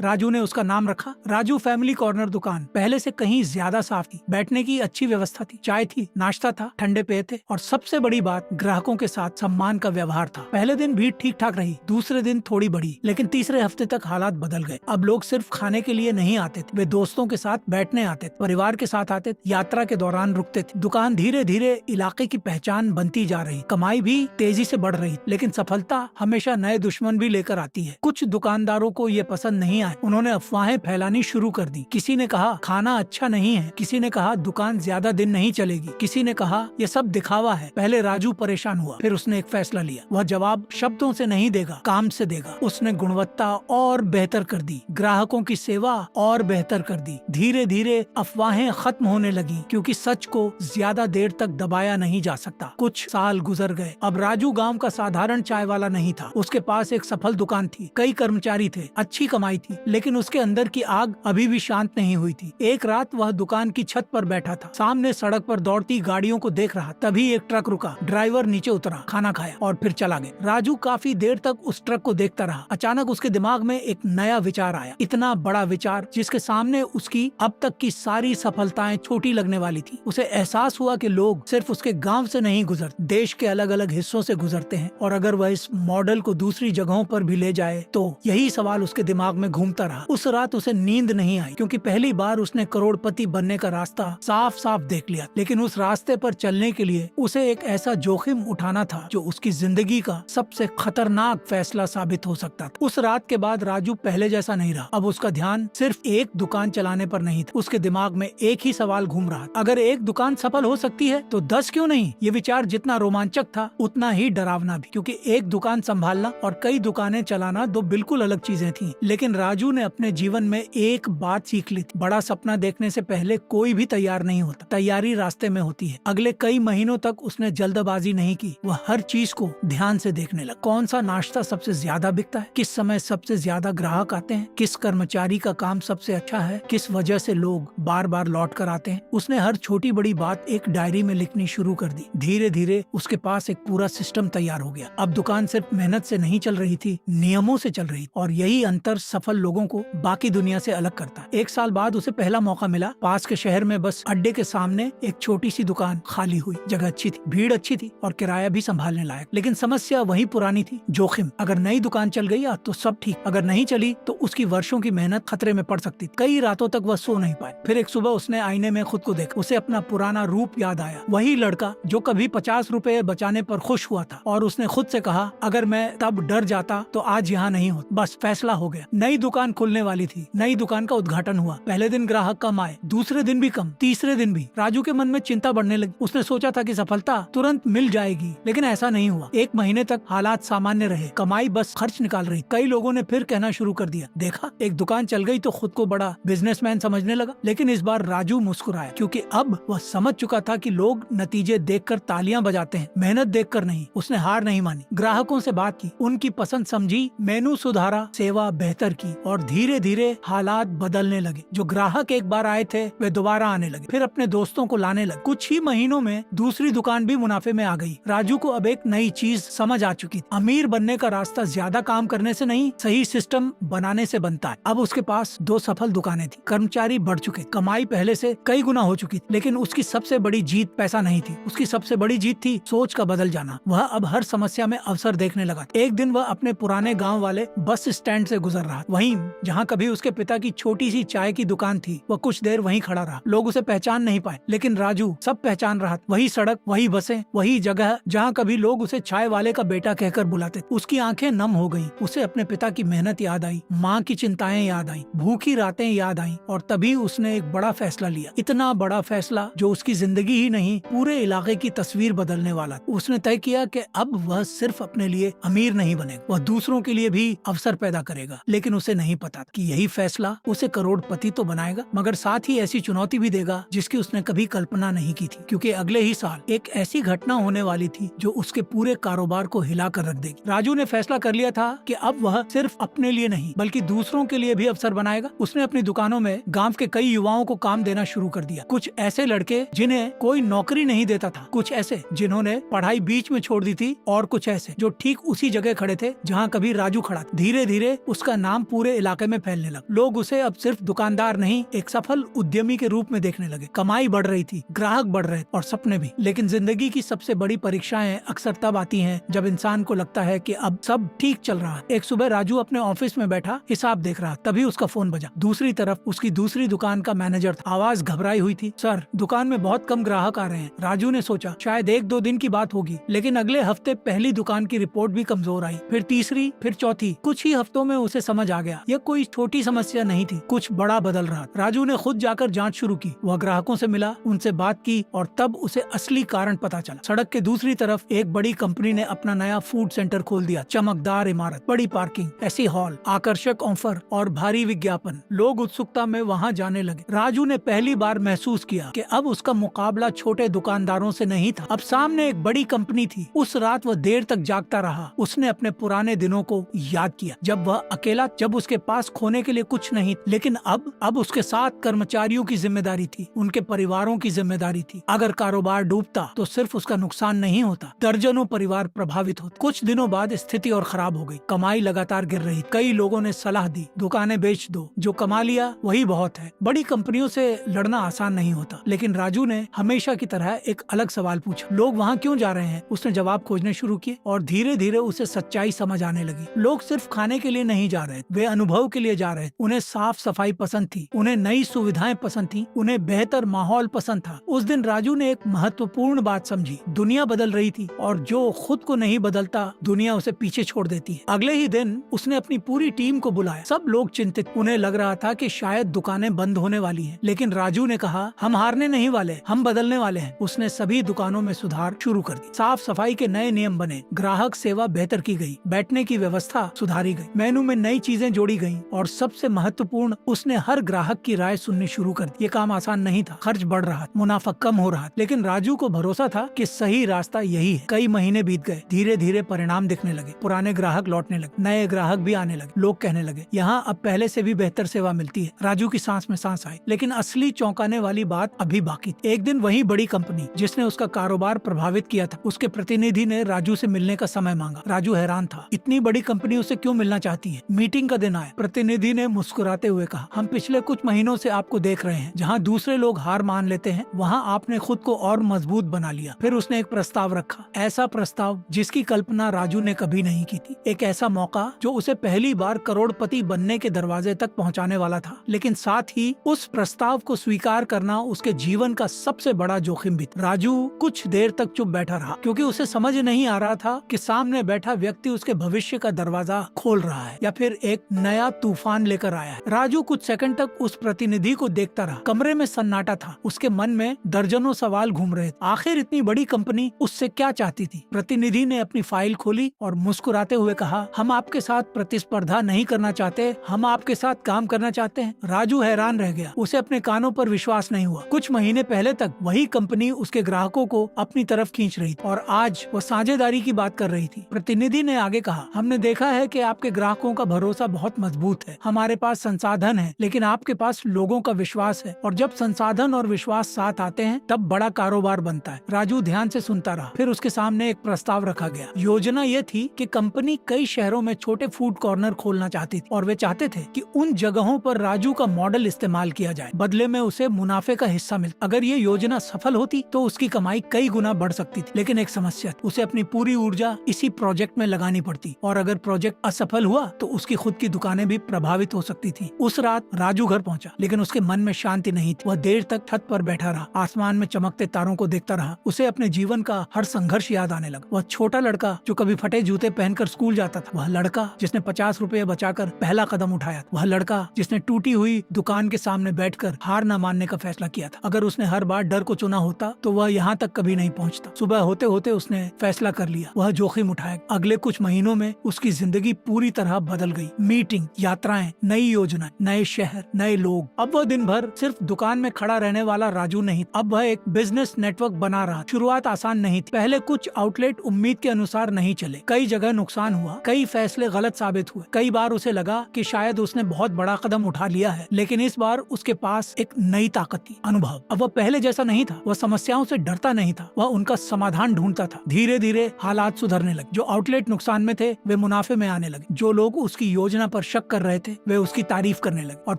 राजू ने उसका नाम रखा राजू फैमिली कॉर्नर दुकान। पहले से कहीं ज्यादा साफ थी, बैठने की अच्छी व्यवस्था थी, चाय थी, नाश्ता था, ठंडे पेय थे और सबसे बड़ी बात ग्राहकों के साथ सम्मान का व्यवहार था। पहले दिन भीड़ ठीक ठाक रही, दूसरे दिन थोड़ी बढ़ी, लेकिन तीसरे हफ्ते तक हालात बदल गए। अब लोग सिर्फ खाने के लिए नहीं आते थे, वे दोस्तों के साथ बैठने आते थे, परिवार के साथ आते थे, यात्रा के दौरान रुकते थे। दुकान धीरे धीरे इलाके की पहचान बनती जा रही, कमाई भी तेजी से बढ़ रही, लेकिन सफलता हमेशा नए दुश्मन भी लेकर आती है। कुछ दुकानदारों को ये पसंद नहीं आए, उन्होंने अफवाहें फैलानी शुरू कर दी। किसी ने कहा खाना अच्छा नहीं है, किसी ने कहा दुकान ज्यादा दिन नहीं चलेगी, किसी ने कहा ये सब दिखावा है। पहले राजू परेशान हुआ, फिर उसने एक फैसला लिया। वह जवाब शब्दों से नहीं देगा, काम से देगा। उसने गुणवत्ता और बेहतर कर दी, ग्राहकों की सेवा और बेहतर कर दी। धीरे धीरे अफवाहें खत्म होने लगी, क्योंकि सच को ज्यादा देर तक दबाया नहीं जा सकता। कुछ साल गुजर गए। अब राजू गांव का साधारण चाय वाला नहीं था। उसके पास एक सफल दुकान थी, कई कर्मचारी थे, अच्छी कमाई थी, लेकिन उसके अंदर की आग अभी भी शांत नहीं हुई थी। एक रात वह दुकान की छत पर बैठा था, सामने सड़क पर दौड़ती गाड़ियों को देख रहा। तभी एक ट्रक रुका, ड्राइवर नीचे उतरा, खाना खाया और फिर चला गया। राजू काफी देर तक उस ट्रक को देखता रहा। अचानक उसके दिमाग में एक नया विचार आया, इतना बड़ा विचार जिसके सामने उसकी अब तक की सारी सफलताएं छोटी लगने वाली थी। उसे एहसास हुआ कि लोग सिर्फ उसके गांव से नहीं गुजरते, देश के अलग अलग हिस्सों से गुजरते हैं, और अगर वह इस मॉडल को दूसरी जगहों पर भी ले जाए तो। यही सवाल उसके दिमाग में घूमता रहा। उस रात उसे नींद नहीं आई, क्योंकि पहली बार उसने करोड़पति बनने का रास्ता साफ साफ देख लिया। लेकिन उस रास्ते पर चलने के लिए उसे एक ऐसा जोखिम उठाना था जो उसकी जिंदगी का सबसे खतरनाक फैसला साबित हो सकता था। उस रात के बाद राजू पहले जैसा नहीं रहा। अब उसका ध्यान सिर्फ एक दुकान चलाने पर नहीं था। उसके दिमाग में एक ही सवाल घूम रहा था, अगर एक दुकान सफल हो सकती है तो 10 क्यों नहीं। ये विचार जितना रोमांचक था उतना ही डरावना भी, क्योंकि एक दुकान संभालना और कई दुकानें चलाना दो बिल्कुल अलग चीजें थीं। लेकिन राजू ने अपने जीवन में एक बात सीख ली थी, बड़ा सपना देखने से पहले कोई भी तैयार नहीं होता, तैयारी रास्ते में होती है। अगले कई महीनों तक उसने जल्दबाजी नहीं की, वह हर चीज को ध्यान से देखने लगा। कौन सा नाश्ता सबसे ज्यादा बिकता है, किस समय सबसे ज्यादा ग्राहक आते हैं, किस कर्मचारी का काम सबसे अच्छा है, किस वजह से लोग बार बार लौट कर आते हैं। उसने हर छोटी बड़ी बात एक डायरी में लिखनी शुरू कर दी। धीरे धीरे उसके पास एक पूरा सिस्टम तैयार हो गया। अब दुकान सिर्फ मेहनत से नहीं चल रही थी, नियमों से चल रही थी, और यही अंतर सफल लोगों को बाकी दुनिया से अलग करता है। एक साल बाद उसे पहला मौका मिला। पास के शहर में बस अड्डे के सामने एक छोटी सी दुकान खाली हुई। जगह अच्छी थी, भीड़ अच्छी थी और किराया भी संभालने लायक, लेकिन समस्या वही पुरानी थी, जोखिम। अगर नई दुकान चल गई तो सब ठीक, अगर नहीं चली तो उसकी वर्षों की मेहनत खतरे में पड़ सकती। कई रातों तक वह सो नहीं पाए। फिर एक सुबह उसने आईने में खुद को देखा। उसे अपना पुराना रूप याद आया, वही लड़का जो कभी 50 रुपए बचाने पर खुश हुआ था, और उसने खुद से कहा अगर मैं तब डर जाता तो आज यहाँ नहीं होता। बस फैसला हो गया। नई दुकान खुलने वाली थी। नई दुकान का उद्घाटन हुआ। पहले दिन ग्राहक कम आए, दूसरे दिन भी कम, तीसरे दिन भी। राजू के मन में चिंता बढ़ने लगी। उसने सोचा था कि सफलता तुरंत मिल जाएगी, लेकिन ऐसा नहीं हुआ। एक महीने तक हालात सामान्य रहे, कमाई बस खर्च निकाल रही। कई लोगों ने फिर कहना शुरू कर दिया, देखा एक दुकान चल गई तो खुद को बड़ा बिजनेसमैन समझने लगा। लेकिन इस बार राजू मुस्कुराया, क्योंकि अब वह समझ चुका था कि लोग नतीजे देखकर तालियां बजाते हैं, मेहनत देखकर नहीं। उसने हार नहीं मानी, ग्राहकों से बात की, उनकी पसंद समझी, मेनू सुधारा, सेवा बेहतर की, और धीरे धीरे हालात बदलने लगे। जो ग्राहक एक बार आए थे वे दोबारा आने लगे, फिर अपने दोस्तों को लाने लगे। कुछ ही महीनों में दूसरी दुकान भी मुनाफे में आ गई। राजू को अब एक नई चीज समझ आ चुकी थी, अमीर बनने का रास्ता ज्यादा काम करने से नहीं, सही सिस्टम बनाने से बनता है। अब उसके पास 2 सफल दुकानें थी, कर्मचारी बढ़ चुके, कमाई पहले से कई गुना हो चुकी थी। लेकिन उसकी सबसे बड़ी जीत पैसा नहीं थी, उसकी सबसे बड़ी जीत थी सोच का बदल जाना। वह अब हर समस्या में अवसर देखने लगा। एक दिन वह अपने पुराने गांव वाले बस स्टैंड से गुजर रहा, वहीं जहां कभी उसके पिता की छोटी सी चाय की दुकान थी। वह कुछ देर वहीं खड़ा रहा। लोग उसे पहचान नहीं पाए, लेकिन राजू सब पहचान रहा। वही सड़क, वही बसें, वही जगह जहां कभी लोग उसे चाय वाले का बेटा कहकर बुलाते। उसकी आंखें नम हो गईं। उसे अपने पिता की मेहनत याद आई, माँ की चिंताएं याद आई, भूखी रातें याद आई, और तभी उसने एक बड़ा फैसला लिया। इतना बड़ा फैसला जो उसकी जिंदगी ही नहीं, पूरे इलाके की तस्वीर बदलने वाला। उसने तय किया कि अब वह सिर्फ अपने लिए अमीर नहीं बनेगा, वह दूसरों के लिए भी अवसर पैदा करेगा। लेकिन उसे नहीं पता कि यही फैसला उसे करोड़पति तो बनाएगा, मगर साथ ही ऐसी चुनौती भी देगा जिसकी उसने कभी कल्पना नहीं की थी। क्योंकि अगले ही साल एक ऐसी घटना होने वाली थी जो उसके पूरे कारोबार को हिला कर रख देगी। राजू ने फैसला कर लिया था कि अब वह सिर्फ अपने लिए नहीं बल्कि दूसरों के लिए भी अवसर बनाएगा। उसने अपनी दुकानों में गांव के कई युवाओं को काम देना शुरू कर दिया। कुछ ऐसे लड़के जिन्हें कोई नौकरी नहीं देता था, कुछ ऐसे जिन्होंने पढ़ाई बीच में छोड़ दी थी, और कुछ जैसे, जो ठीक उसी जगह खड़े थे जहाँ कभी राजू खड़ा था। धीरे धीरे उसका नाम पूरे इलाके में फैलने लगा। लोग उसे अब सिर्फ दुकानदार नहीं, एक सफल उद्यमी के रूप में देखने लगे। कमाई बढ़ रही थी, ग्राहक बढ़ रहे और सपने भी। लेकिन जिंदगी की सबसे बड़ी परीक्षाएं अक्सर तब आती हैं जब इंसान को लगता है कि अब सब ठीक चल रहा है। एक सुबह राजू अपने ऑफिस में बैठा हिसाब देख रहा, तभी उसका फोन बजा। दूसरी तरफ उसकी दूसरी दुकान का मैनेजर था। आवाज घबराई हुई थी। सर, दुकान में बहुत कम ग्राहक आ रहे हैं। राजू ने सोचा शायद 1-2 दिन की बात होगी, लेकिन अगले हफ्ते पहली दुकान की रिपोर्ट भी कमजोर आई, फिर तीसरी, फिर चौथी। कुछ ही हफ्तों में उसे समझ आ गया यह कोई छोटी समस्या नहीं थी, कुछ बड़ा बदल रहा। राजू ने खुद जाकर जांच शुरू की। वह ग्राहकों से मिला, उनसे बात की और तब उसे असली कारण पता चला। सड़क के दूसरी तरफ एक बड़ी कंपनी ने अपना नया फूड सेंटर खोल दिया। चमकदार इमारत, बड़ी पार्किंग, ऐसी हॉल, आकर्षक ऑफर और भारी विज्ञापन। लोग उत्सुकता में वहां जाने लगे। राजू ने पहली बार महसूस किया कि अब उसका मुकाबला छोटे दुकानदारों से नहीं था, अब सामने एक बड़ी कंपनी थी। उस रात वह देर तक जागता रहा। उसने अपने पुराने दिनों को याद किया, जब वह अकेला, जब उसके पास खोने के लिए कुछ नहीं, लेकिन अब उसके साथ कर्मचारियों की जिम्मेदारी थी, उनके परिवारों की जिम्मेदारी थी। अगर कारोबार डूबता तो सिर्फ उसका नुकसान नहीं होता, दर्जनों परिवार प्रभावित होते। कुछ दिनों बाद स्थिति और खराब हो गई। कमाई लगातार गिर रही। कई लोगों ने सलाह दी, दुकानें बेच दो, जो कमा लिया वही बहुत है। बड़ी कंपनियों से लड़ना आसान नहीं होता। लेकिन राजू ने हमेशा की तरह एक अलग सवाल पूछा, लोग वहाँ क्यों जा रहे हैं? उसने जवाब खोजने शुरू किए और धीरे धीरे उसे सच्चाई समझ आने लगी। लोग सिर्फ खाने के लिए नहीं जा रहे, वे अनुभव के लिए जा रहे। उन्हें साफ सफाई पसंद थी, उन्हें नई सुविधाएं पसंद थी, उन्हें बेहतर माहौल पसंद था। उस दिन राजू ने एक महत्वपूर्ण बात समझी, दुनिया बदल रही थी और जो खुद को नहीं बदलता, दुनिया उसे पीछे छोड़ देती है। अगले ही दिन उसने अपनी पूरी टीम को बुलाया। सब लोग चिंतित, उन्हें लग रहा था कि शायद दुकानें बंद होने वाली हैं। लेकिन राजू ने कहा, हम हारने नहीं वाले, हम बदलने वाले हैं। उसने सभी दुकानों में सुधार शुरू कर दी। साफ सफाई के नए नियम बने, ग्राहक सेवा बेहतर की गई, बैठने की व्यवस्था सुधारी गई, मेनू में नई चीजें जोड़ी गयी और सबसे महत्वपूर्ण, उसने हर ग्राहक की राय सुननी शुरू कर दी। ये काम आसान नहीं था, खर्च बढ़ रहा, मुनाफा कम हो रहा, लेकिन राजू को भरोसा था कि सही रास्ता यही है। कई महीने बीत गए, धीरे धीरे परिणाम दिखने लगे। पुराने ग्राहक लौटने लगे, नए ग्राहक भी आने लगे। लोग कहने लगे, यहाँ अब पहले से भी बेहतर सेवा मिलती है। राजू की सांस में सांस आई। लेकिन असली चौंकाने वाली बात अभी बाकी थी। एक दिन वही बड़ी कंपनी जिसने उसका कारोबार प्रभावित किया था, उसके प्रतिनिधि ने राजू से मिलने का समय मांगा। राजू हैरान था, इतनी बड़ी कंपनी उसे क्यों मिलना चाहती है? मीटिंग का दिन आया। प्रतिनिधि ने मुस्कुराते हुए कहा, हम पिछले कुछ महीनों से आपको देख रहे हैं। जहाँ दूसरे लोग हार मान लेते हैं, वहाँ आपने खुद को और मजबूत बना लिया। फिर उसने एक प्रस्ताव रखा, ऐसा प्रस्ताव जिसकी कल्पना राजू ने कभी नहीं की थी। एक ऐसा मौका जो उसे पहली बार करोड़पति बनने के दरवाजे तक पहुँचाने वाला था। लेकिन साथ ही उस प्रस्ताव को स्वीकार करना उसके जीवन का सबसे बड़ा जोखिम भी था। राजू कुछ देर तक चुप बैठा रहा, क्योंकि उसे समझ नहीं आ रहा था कि सामने बैठा व्यक्ति उसके भविष्य का दरवाजा खोल रहा है या फिर एक नया तूफान लेकर आया है। राजू कुछ सेकंड तक उस प्रतिनिधि को देखता रहा। कमरे में सन्नाटा था, उसके मन में दर्जनों सवाल घूम रहे थे। आखिर इतनी बड़ी कंपनी उससे क्या चाहती थी? प्रतिनिधि ने अपनी फाइल खोली और मुस्कुराते हुए कहा, हम आपके साथ प्रतिस्पर्धा नहीं करना चाहते, हम आपके साथ काम करना चाहते हैं। राजू हैरान रह गया, उसे अपने कानों पर विश्वास नहीं हुआ। कुछ महीने पहले तक वही कंपनी उसके ग्राहकों को अपनी तरफ खींच रही थी और आज वो साझेदारी की बात कर रही थी। प्रतिनिधि ने आगे कहा, हमने देखा है कि आपके ग्राहकों का भरोसा बहुत मजबूत है। हमारे पास संसाधन है, लेकिन आपके पास लोगों का विश्वास है, और जब संसाधन और विश्वास साथ आते हैं तब बड़ा कारोबार बनता है। राजू ध्यान से सुनता रहा। फिर उसके सामने एक प्रस्ताव रखा गया। योजना ये थी कि कंपनी कई शहरों में छोटे फूड कॉर्नर खोलना चाहती थी और वे चाहते थे कि उन जगहों पर राजू का मॉडल इस्तेमाल किया जाए। बदले में उसे मुनाफे का हिस्सा मिलता। अगर ये योजना सफल होती तो उसकी कमाई कई गुना बढ़ सकती थी। लेकिन एक समस्या, उसे अपनी पूरी ऊर्जा इसी प्रोजेक्ट में लगानी पड़ती, और अगर प्रोजेक्ट असफल हुआ तो उसकी खुद की दुकानें भी प्रभावित हो सकती थी। उस रात राजू घर पहुंचा, लेकिन उसके मन में शांति नहीं थी। वह देर तक छत पर बैठा रहा, आसमान में चमकते तारों को देखता रहा। उसे अपने जीवन का हर संघर्ष याद आने लगा। वह छोटा लड़का जो कभी फटे जूते पहनकर स्कूल जाता था, वह लड़का जिसने 50 रुपए बचाकर पहला कदम उठाया, वह लड़का जिसने टूटी हुई दुकान के सामने बैठकर हार न मानने का फैसला किया था। अगर उसने हर बार डर को चुना होता तो वह यहाँ तक कभी नहीं पहुँचता। सुबह होते होते उसने फैसला कर लिया, वह जोखिम उठाएगा। अगले कुछ महीनों में उसकी जिंदगी पूरी तरह बदल गई। मीटिंग, यात्राएं, नई योजना, नए शहर, नए लोग। अब वह दिन भर सिर्फ दुकान में खड़ा रहने वाला राजू नहीं, अब वह एक बिजनेस नेटवर्क बना रहा। शुरुआत आसान नहीं थी। पहले कुछ आउटलेट उम्मीद के अनुसार नहीं चले, कई जगह नुकसान हुआ, कई फैसले गलत साबित हुए। कई बार उसे लगा कि शायद उसने बहुत बड़ा कदम उठा लिया है, लेकिन इस बार उसके पास एक नई ताकत थी, अनुभव। अब वह पहले जैसा नहीं था, वह समस्याओं से डरता नहीं था, वह उनका समाधान ढूंढता था। धीरे धीरे हालात हालात सुधरने लगे। जो आउटलेट नुकसान में थे वे मुनाफे में आने लगे। जो लोग उसकी योजना पर शक कर रहे थे वे उसकी तारीफ करने लगे। और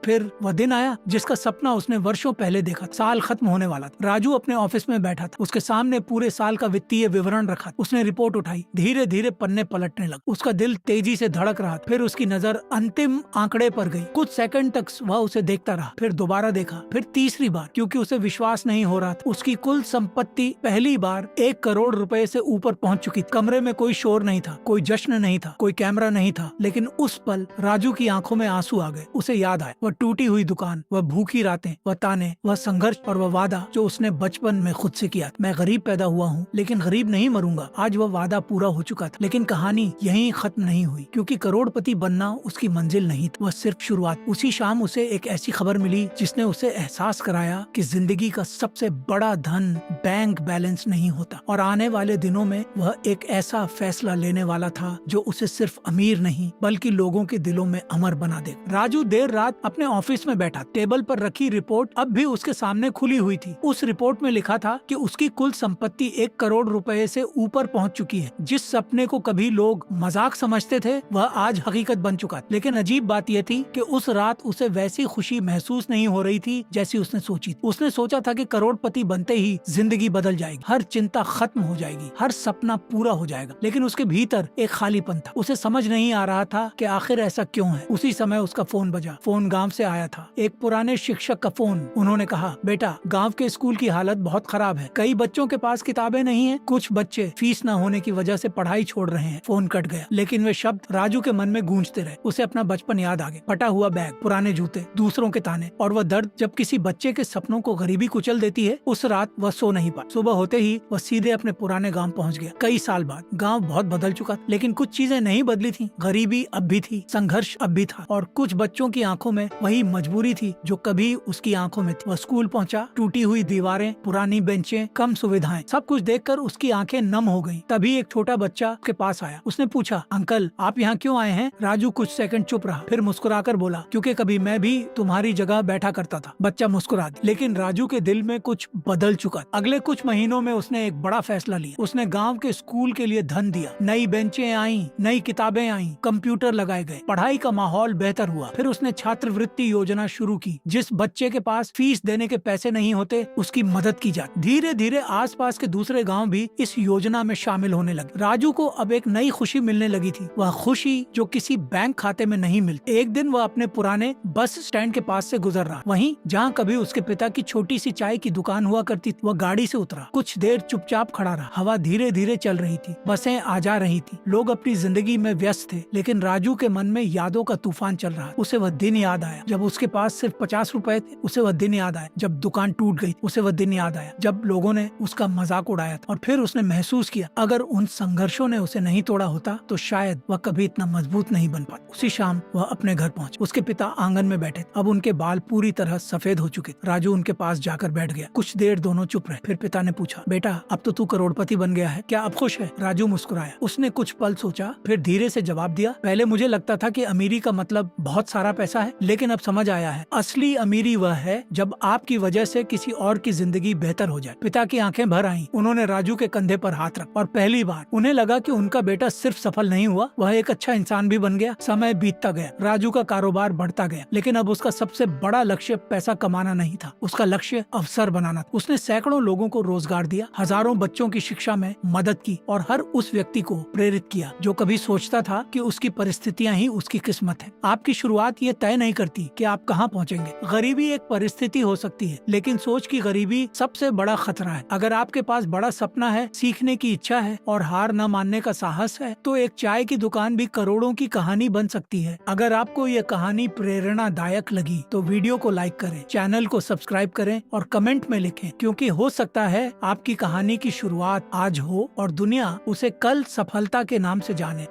फिर वह दिन आया जिसका सपना उसने वर्षों पहले देखा। साल खत्म होने वाला था। राजू अपने ऑफिस में बैठा था। उसके सामने पूरे साल का वित्तीय विवरण रखा। उसने रिपोर्ट उठाई। धीरे धीरे पन्ने पलटने लगा। उसका दिल तेजी से धड़क रहा। फिर उसकी नजर अंतिम आंकड़े पर गई। कुछ सेकंड तक वह उसे देखता रहा। फिर दोबारा देखा, फिर तीसरी बार, क्योंकि उसे विश्वास नहीं हो रहा था। उसकी कुल संपत्ति पहली बार 1 करोड़ रुपए से ऊपर पहुंच चुकी थी। कमरे में कोई शोर नहीं था, कोई जश्न नहीं था, कोई कैमरा नहीं था, लेकिन उस पल राजू की आंखों में आंसू आ गए। उसे याद आया वह टूटी हुई दुकान, वह भूखी रातें, वह ताने, वह संघर्ष और वह वादा जो उसने बचपन में खुद से किया। मैं गरीब पैदा हुआ हूँ लेकिन गरीब नहीं मरूंगा। आज वह वादा पूरा हो चुका था। लेकिन कहानी यहीं खत्म नहीं हुई, क्योंकि करोड़पति बनना उसकी मंजिल नहीं थी, वह सिर्फ शुरुआत। उसी शाम उसे एक ऐसी खबर मिली जिसने उसे एहसास कराया कि जिंदगी का सबसे बड़ा धन बैंक बैलेंस नहीं होता, और आने वाले दिनों में वह एक ऐसा फैसला लेने वाला था जो उसे सिर्फ अमीर नहीं बल्कि लोगों के दिलों में अमर बना दे। राजू देर रात अपने ऑफिस में बैठा। टेबल पर रखी रिपोर्ट अब भी उसके सामने खुली हुई थी। उस रिपोर्ट में लिखा था कि उसकी कुल संपत्ति 1 करोड़ रुपए से ऊपर पहुंच चुकी है। जिस सपने को कभी लोग मजाक समझते थे वह आज हकीकत बन चुका था। लेकिन अजीब बात यह थी कि उस रात उसे वैसी खुशी महसूस नहीं हो रही थी जैसी उसने सोची थी। उसने सोचा था कि करोड़पति बनते ही जिंदगी बदल जाएगी, हर चिंता खत्म हो जाएगी, हर सपना पूरा हो जाएगा। लेकिन उसके भीतर एक खालीपन था। उसे समझ नहीं आ रहा था कि आखिर ऐसा क्यों है। उसी समय उसका फोन बजा। फोन गांव से आया था, एक पुराने शिक्षक का फोन। उन्होंने कहा, बेटा, गांव के स्कूल की हालत बहुत खराब है। कई बच्चों के पास किताबें नहीं है, कुछ बच्चे फीस न होने की वजह से पढ़ाई छोड़ रहे हैं। फोन कट गया, लेकिन वे शब्द राजू के मन में गूंजते रहे। उसे अपना बचपन याद आ गया। फटा हुआ बैग, पुराने जूते, दूसरों के ताने और वह दर्द जब किसी बच्चे के सपनों को गरीबी कुचल देती है। उस रात वह सो नहीं पाया। सुबह होते ही वह सीधे अपने पुराने गांव पहुंच गया। कई साल बाद गांव बहुत बदल चुका था, लेकिन कुछ चीजें नहीं बदली थी। गरीबी अब भी थी, संघर्ष अब भी था, और कुछ बच्चों की आंखों में वही मजबूरी थी जो कभी उसकी आंखों में थी। वह स्कूल पहुंचा। टूटी हुई दीवारें, पुरानी बेंचें, कम सुविधाएं, सब कुछ देखकर उसकी आंखें नम हो गईं। तभी एक छोटा बच्चा उसके पास आया। उसने पूछा, अंकल, आप यहाँ क्यों आए हैं? राजू कुछ सेकंड चुप रहा, फिर मुस्कुराकर बोला, क्योंकि कभी मैं भी तुम्हारी जगह बैठा करता था। बच्चा मुस्कुरा दिया, लेकिन राजू के दिल में कुछ बदल चुका। अगले कुछ महीनों में उसने एक बड़ा फैसला लिया। उसने गांव के स्कूल के लिए धन दिया। नई बेंचें आईं, नई किताबें आईं, कंप्यूटर लगाए गए, पढ़ाई का माहौल बेहतर हुआ। फिर उसने छात्रवृत्ति योजना शुरू की। जिस बच्चे के पास फीस देने के पैसे नहीं होते उसकी मदद की जाती। धीरे धीरे आसपास के दूसरे गांव भी इस योजना में शामिल होने लगे। राजू को अब एक नई खुशी मिलने लगी थी, वह खुशी जो किसी बैंक खाते में नहीं मिलती। एक दिन वह अपने पुराने बस स्टैंड के पास से गुजर रहा, वहीं जहाँ कभी उसके पिता की छोटी सी चाय की दुकान हुआ करती थी। वह गाड़ी से उतरा, कुछ देर चुपचाप खड़ा रहा। हवा धीरे धीरे चल रही थी, बसें आ जा रही थी, लोग अपनी जिंदगी में व्यस्त थे, लेकिन राजू के मन में यादों का तूफान चल रहा। उसे वह दिन याद आया जब उसके पास सिर्फ 50 रुपए थे। उसे वह दिन याद आया जब दुकान टूट गई। उसे वह दिन याद आया जब लोगों ने उसका मजाक उड़ाया था। और फिर उसने महसूस किया, अगर उन संघर्षों ने उसे नहीं तोड़ा होता तो शायद वह कभी इतना मजबूत नहीं बन पाता। उसी शाम वह अपने घर पहुंचा। उसके पिता आंगन में बैठे। अब उनके बाल पूरी तरह सफेद हो चुके। राजू उनके पास जाकर बैठ गया। कुछ देर दोनों चुप रहे। फिर पिता ने पूछा, बेटा, अब तो तू करोड़पति बन गया है, क्या अब खुश है? राजू मुस्कुराया। उसने कुछ पल सोचा, फिर धीरे से जवाब दिया, पहले मुझे लगता था कि अमीरी का मतलब बहुत सारा पैसा है, लेकिन अब समझ आया है, असली अमीरी वह है जब आपकी वजह से किसी और की जिंदगी बेहतर हो जाए। पिता की आंखें भर आईं। उन्होंने राजू के कंधे पर हाथ रखा और पहली बार उन्हें लगा कि उनका बेटा सिर्फ सफल नहीं हुआ, वह एक अच्छा इंसान भी बन गया। समय बीतता गया, राजू का कारोबार बढ़ता गया, लेकिन अब उसका सबसे बड़ा लक्ष्य पैसा कमाना नहीं था, उसका लक्ष्य अवसर बनाना था। उसने सैकड़ों लोगों को रोजगार दिया, हजारों बच्चों की शिक्षा में मदद की और हर उस व्यक्ति को प्रेरित किया जो कभी सोचता था कि उसकी परिस्थितियां ही उसकी किस्मत है। आपकी शुरुआत ये तय नहीं करती कि आप कहाँ पहुँचेंगे। गरीबी एक परिस्थिति हो सकती है, लेकिन सोच की गरीबी सबसे बड़ा खतरा है। अगर आपके पास बड़ा सपना है, सीखने की इच्छा है और हार न मानने का साहस है, तो एक चाय की दुकान भी करोड़ों की कहानी बन सकती है। अगर आपको ये कहानी प्रेरणादायक लगी तो वीडियो को लाइक करें, चैनल को सब्सक्राइब करें और कमेंट में लिखें, क्योंकि हो सकता है आपकी कहानी की शुरुआत आज हो और दुनिया उसे कल सफलता के नाम से जाने।